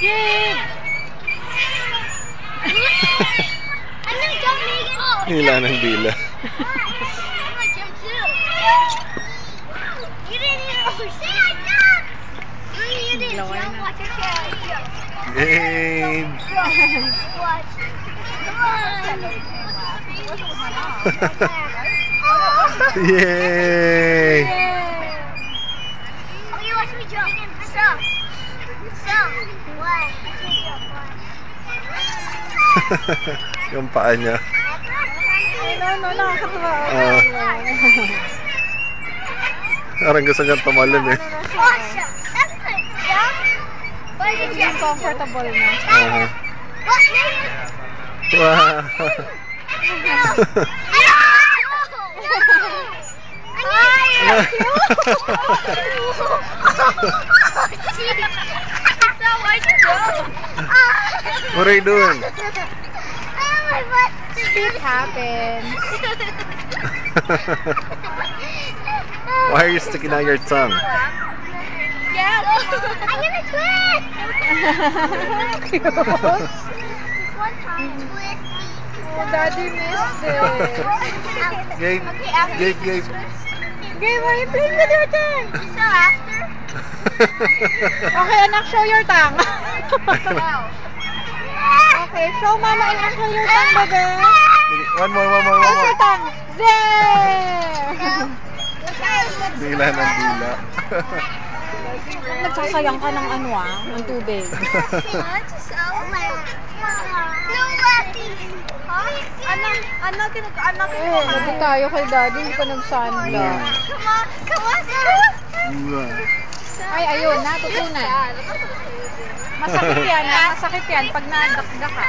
Gabe! Anong jump, Megan? Hila ng dila. I'm gonna jump too. You didn't even say I jumped. You didn't jump. Watch your tail. Gabe! Watch. Come on. Yay! Okay, watch me jump. Stop. Stop. One. Yung paa niya. Nakakatawa. Parang gusto niyang tumalon eh. Awesome. That's good. Jump. Why did you Yung comfortable na. What, Megan? Wow! What are you doing? Shit happens. Why are you sticking out your tongue? Yeah, I'm gonna twist. One time, twist. Oh, Daddy missed it. Gabe, Gabe, Gabe. Gabe, why are you playing with your tongue? So after. Okay, anak, show your tongue. Okay, show mama and show your tongue, baby. One more. How's your tongue? There! Dila ng dila. Nagsasayang ka ng ng tubig. Labi tayo kay Daddy, hindi pa nagsanda. Ay, ayun, natutunan. Masakit yan pag nadakda ka.